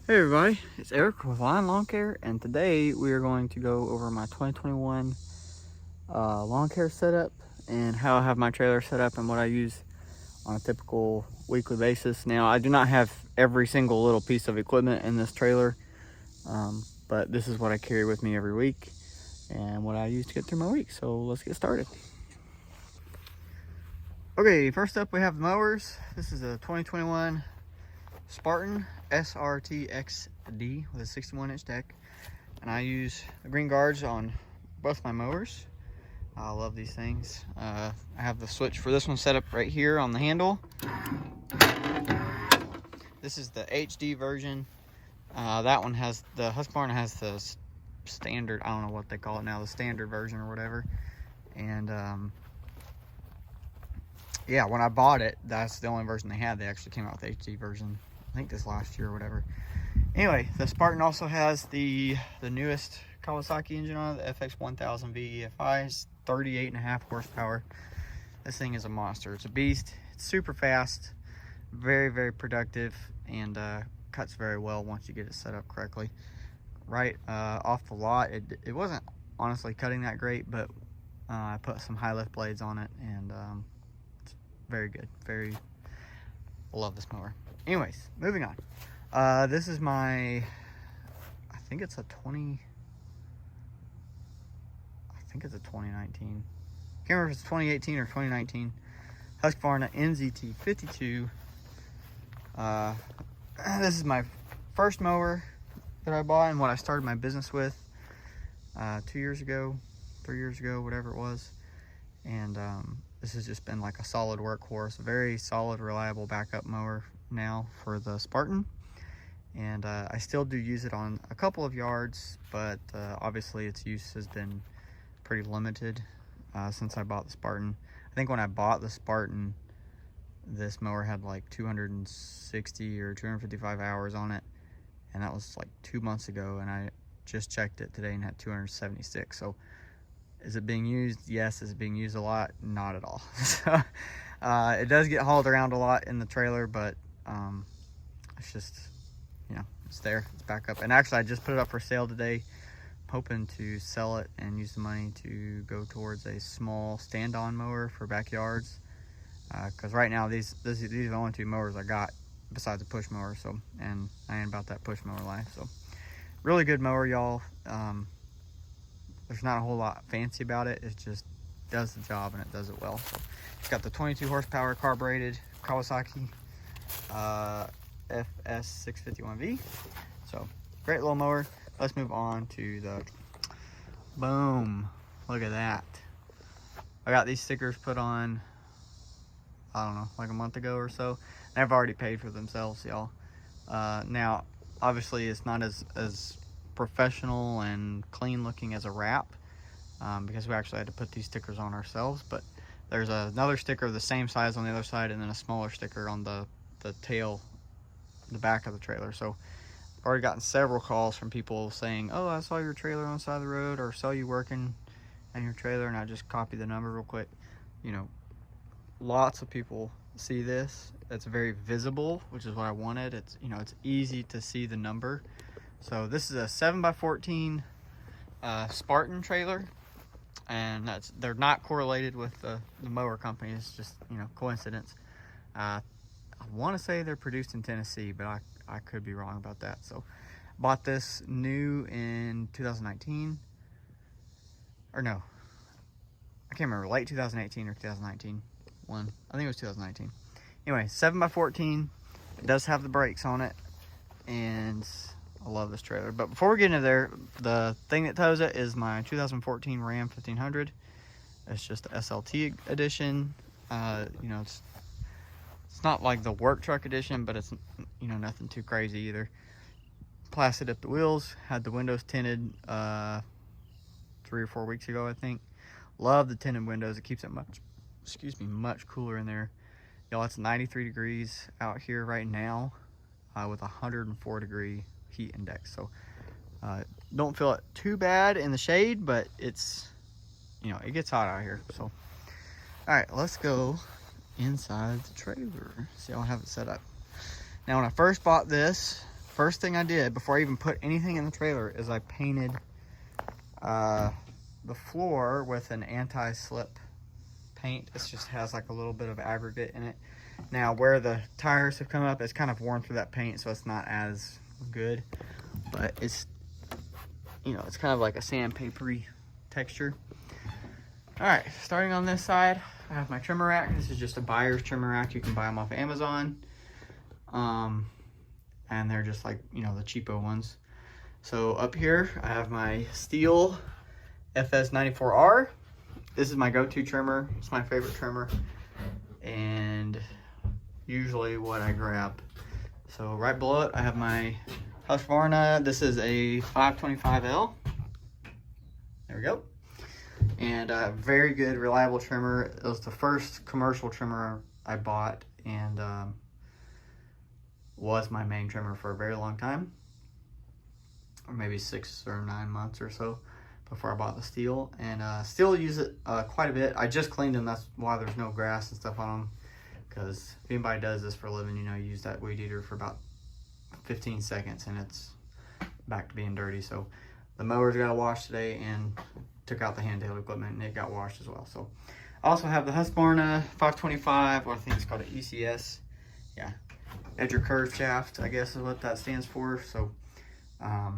Hey everybody, it's Eric with Solo Lawncare, and today we are going to go over my 2021 lawn care setup and how I have my trailer set up and what I use on a typical weekly basis. Now, I do not have every single little piece of equipment in this trailer, but this is what I carry with me every week and what I use to get through my week. So let's get started. Okay, first up we have the mowers. This is a 2021 Spartan SRT-XD with a 61-inch deck, and I use the green guards on both my mowers. I love these things. I have the switch for this one set up right here on the handle. This is the HD version. That one has the Husqvarna has the standard, I don't know what they call it now, the standard version or whatever. And yeah, when I bought it, that's the only version they had. They actually came out with the HD version, I think this last year or whatever. Anyway, the Spartan also has the newest Kawasaki engine on it, the FX1000 VEFI. It's 38.5 horsepower. This thing is a monster. It's a beast. It's super fast, very, very productive, and cuts very well once you get it set up correctly. Right off the lot, it wasn't honestly cutting that great, but I put some high lift blades on it, and it's very good. I love this mower. Anyways, moving on. This is my, I think it's a 2019. Can't remember if it's 2018 or 2019. Husqvarna NZT52. This is my first mower that I bought and what I started my business with 2 years ago, 3 years ago, whatever it was. And this has just been like a solid workhorse, a very solid, reliable backup mower now for the Spartan. And I still do use it on a couple of yards, but obviously its use has been pretty limited since I bought the Spartan. I think when I bought the Spartan, this mower had like 260 or 255 hours on it, and that was like 2 months ago, and I just checked it today and had 276. So is it being used? Yes. Is it being used a lot? Not at all. So it does get hauled around a lot in the trailer, but it's just, you know, it's there, it's back up. And actually I just put it up for sale today, hoping to sell it and use the money to go towards a small stand-on mower for backyards, because right now these are the only two mowers I got besides a push mower. So, and I ain't about that push mower life. So really good mower, y'all. There's not a whole lot fancy about it. It just does the job, and it does it well. So it's got the 22 horsepower carbureted Kawasaki FS651V. So great little mower. Let's move on to the boom. Look at that. I got these stickers put on, I don't know, like a month ago or so. They've already paid for themselves, y'all. Now, obviously, it's not as professional and clean looking as a wrap, because we actually had to put these stickers on ourselves. But there's another sticker the same size on the other side, and then a smaller sticker on the tail, the back of the trailer. So I've already gotten several calls from people saying, oh, I saw your trailer on the side of the road, or saw you working on your trailer, and I just copied the number real quick. You know, lots of people see this. It's very visible, which is what I wanted. It's, you know, it's easy to see the number. So this is a 7x14 Spartan trailer, and they're not correlated with the mower company. It's just, you know, coincidence. I want to say they're produced in Tennessee, but I could be wrong about that. So bought this new in 2019, or no, I can't remember, late 2018 or 2019 one. I think it was 2019. Anyway, 7x14. It does have the brakes on it, and I love this trailer. But before we get into there, the thing that tows it is my 2014 Ram 1500. It's just the SLT edition. You know, it's not like the work truck edition, but it's, you know, nothing too crazy either. Plastered up the wheels, had the windows tinted 3 or 4 weeks ago, I think. Love the tinted windows. It keeps it much cooler in there. Y'all, it's 93 degrees out here right now with 104 degree heat index. So don't feel it too bad in the shade, but it's, you know, it gets hot out here. So all right, let's go inside the trailer, see how I have it set up. Now when I first bought this, first thing I did before I even put anything in the trailer is I painted the floor with an anti-slip paint. It just has like a little bit of aggregate in it. Now where the tires have come up, it's kind of worn through that paint, so it's not as good, but it's, you know, it's kind of like a sandpapery texture. All right, starting on this side, I have my trimmer rack. This is just a buyer's trimmer rack. You can buy them off Amazon. And they're just like, you know, the cheapo ones. So up here, I have my Steel FS94R. This is my go-to trimmer. It's my favorite trimmer, and usually what I grab. So right below it, I have my Husqvarna. This is a 525L. There we go. And a very good, reliable trimmer. It was the first commercial trimmer I bought, and was my main trimmer for a very long time, or maybe 6 or 9 months or so before I bought the Steel. And still use it quite a bit. I just cleaned them. That's why there's no grass and stuff on them, because if anybody does this for a living, you know, you use that weed eater for about 15 seconds and it's back to being dirty. So the mowers got washed today, and took out the handheld equipment and it got washed as well. So I also have the Husqvarna 525, or I think it's called an ECS. Yeah, edger curve shaft, I guess is what that stands for. So I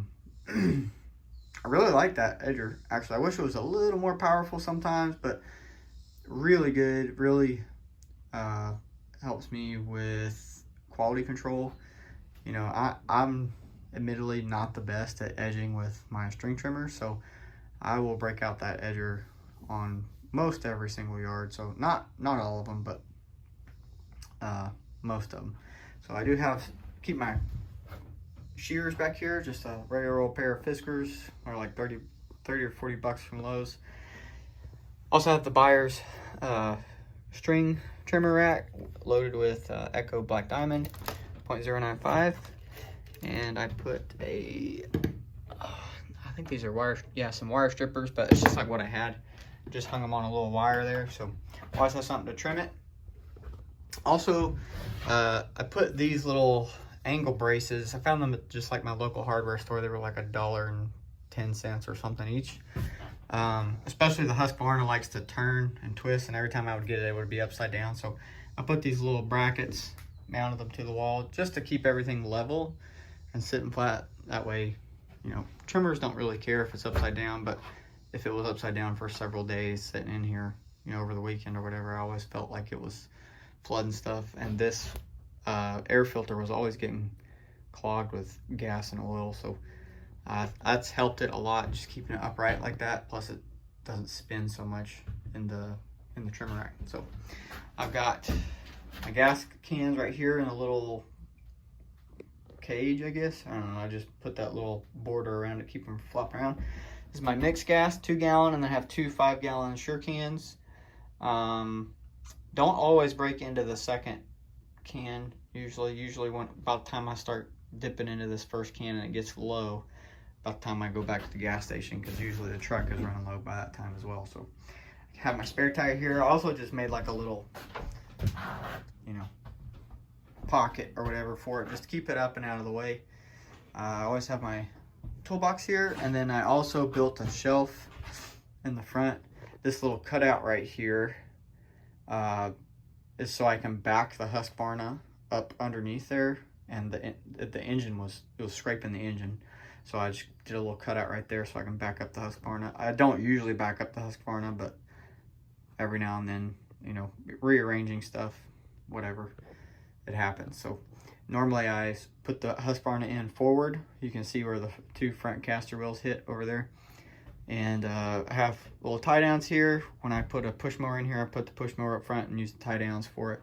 really like that edger. Actually, I wish it was a little more powerful sometimes, but really good. Really helps me with quality control. You know, I'm admittedly not the best at edging with my string trimmer, so I will break out that edger on most every single yard. So not all of them, but most of them. So I do keep my shears back here, just a regular old pair of Fiskars, or like 30 or 40 bucks from Lowe's. Also have the Buyer's string trimmer rack loaded with Echo Black Diamond 0.095, and I put I think these are some wire strippers, but it's just like what I had. Just hung them on a little wire there, so always have something to trim it. Also, I put these little angle braces. I found them at just like my local hardware store. They were like $1.10 or something each. Especially the Husqvarna likes to turn and twist, and every time I would get it, it would be upside down. So I put these little brackets, mounted them to the wall just to keep everything level and sitting flat. That way, you know, trimmers don't really care if it's upside down, but if it was upside down for several days sitting in here, you know, over the weekend or whatever, I always felt like it was flooding stuff. And this air filter was always getting clogged with gas and oil, so that's helped it a lot, just keeping it upright like that. Plus it doesn't spin so much in the trimmer rack. So I've got my gas cans right here in a little cage, I guess. I don't know, I just put that little border around to keep them flopping around. This is my mixed gas, 2 gallon, and then I have 2 5-gallon Sure cans. Don't always break into the second can. Usually when about the time I start dipping into this first can and it gets low, about the time I go back to the gas station, because usually the truck is running low by that time as well. So I have my spare tire here. I also just made like a little, you know, pocket or whatever for it, just to keep it up and out of the way. I always have my toolbox here, and then I also built a shelf in the front. This little cutout right here is so I can back the Husqvarna up underneath there, and the engine was scraping the engine, so I just did a little cutout right there so I can back up the Husqvarna. I don't usually back up the Husqvarna, but every now and then, you know, rearranging stuff, whatever, it happens. So normally I put the Husqvarna in forward. You can see where the 2 front caster wheels hit over there. And I have little tie downs here. When I put a push mower in here, I put the push mower up front and use the tie downs for it.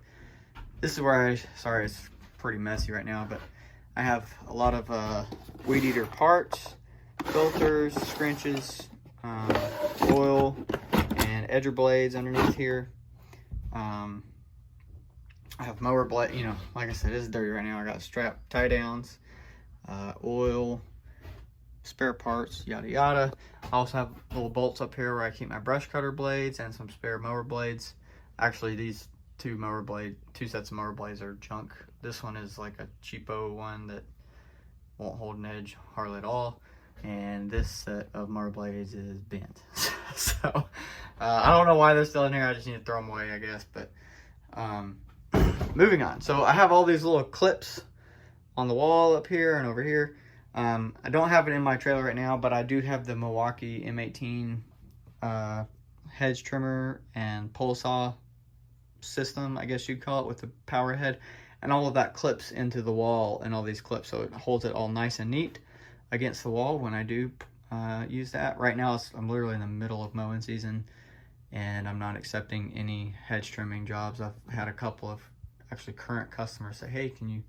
This is where sorry, it's pretty messy right now, but I have a lot of weed eater parts, filters, scrunches, oil, and edger blades underneath here. I have mower blade, you know, like I said, it's dirty right now. I got strap tie downs, oil, spare parts, yada yada. I also have little bolts up here where I keep my brush cutter blades and some spare mower blades. Actually, these two sets of mower blades are junk. This one is like a cheapo one that won't hold an edge hardly at all. And this set of mower blades is bent. So I don't know why they're still in here. I just need to throw them away, I guess. But moving on. So I have all these little clips on the wall up here and over here. I don't have it in my trailer right now, but I do have the Milwaukee M18 hedge trimmer and pole saw system, I guess you'd call it, with the power head. And all of that clips into the wall, and all these clips, so it holds it all nice and neat against the wall when I do use that. Right now I'm literally in the middle of mowing season, and I'm not accepting any hedge trimming jobs. I've had a couple of actually current customers say, hey, can you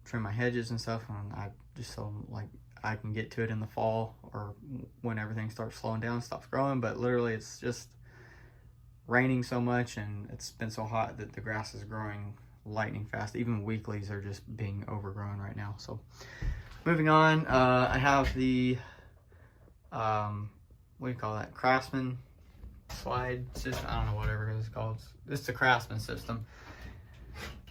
trim my hedges and stuff, and I just so like I can get to it in the fall or when everything starts slowing down, stops growing. But literally it's just raining so much and it's been so hot that the grass is growing lightning fast. Even weeklies are just being overgrown right now. So moving on, I have the what do you call that, Craftsman slide system. I don't know, whatever it's called. It's the Craftsman system.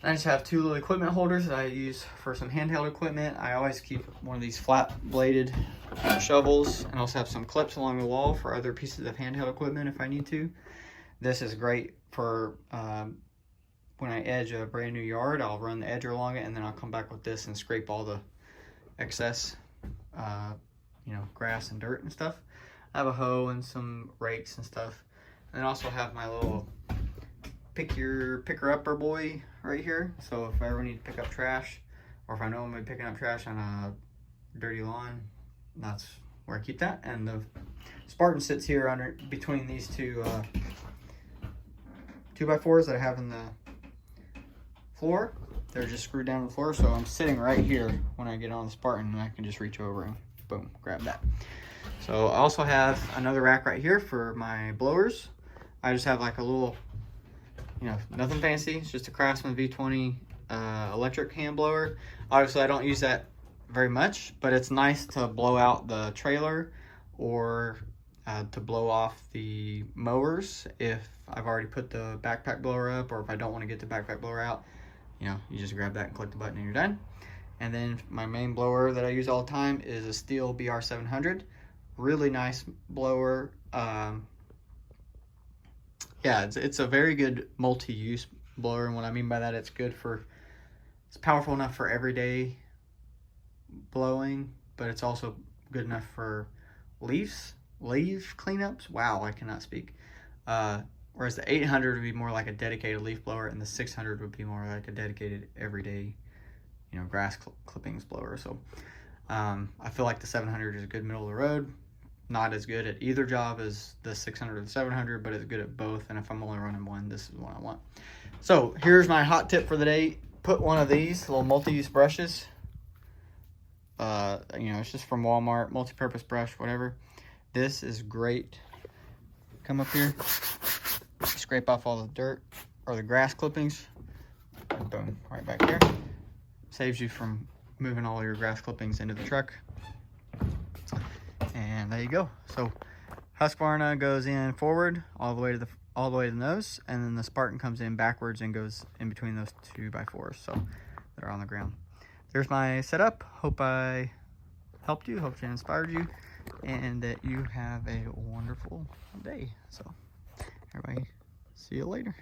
I just have two little equipment holders that I use for some handheld equipment. I always keep one of these flat bladed shovels, and also have some clips along the wall for other pieces of handheld equipment if I need to. This is great for when I edge a brand new yard. I'll run the edger along it, and then I'll come back with this and scrape all the excess you know, grass and dirt and stuff. I have a hoe and some rakes and stuff, and I also have my little picker-upper boy right here. So if I ever need to pick up trash, or if I know I'm gonna be picking up trash on a dirty lawn, that's where I keep that. And the Spartan sits here under between these two 2x4s that I have in the floor. They're just screwed down to the floor, so I'm sitting right here when I get on the Spartan, and I can just reach over and boom, grab that. So I also have another rack right here for my blowers. I just have like a little, you know, nothing fancy. It's just a Craftsman V20 electric hand blower. Obviously, I don't use that very much, but it's nice to blow out the trailer or to blow off the mowers if I've already put the backpack blower up, or if I don't want to get the backpack blower out. You know, you just grab that and click the button and you're done. And then my main blower that I use all the time is a Stihl BR700. Really nice blower. Yeah, it's a very good multi-use blower, and what I mean by that, it's powerful enough for everyday blowing, but it's also good enough for leaf cleanups. Wow, I cannot speak. Whereas the 800 would be more like a dedicated leaf blower, and the 600 would be more like a dedicated everyday, you know, grass clippings blower. So I feel like the 700 is a good middle of the road. Not as good at either job as the 600 or the 700, but it's good at both. And if I'm only running one, this is what I want. So here's my hot tip for the day. Put one of these little multi-use brushes. You know, it's just from Walmart, multi-purpose brush, whatever. This is great. Come up here, scrape off all the dirt or the grass clippings. Boom, right back here. Saves you from moving all your grass clippings into the truck. And there you go. So Husqvarna goes in forward all the way to the nose, and then the Spartan comes in backwards and goes in between those 2x4s, so they're on the ground. There's my setup. Hope I helped you, hope I inspired you, and that you have a wonderful day. So everybody, see you later.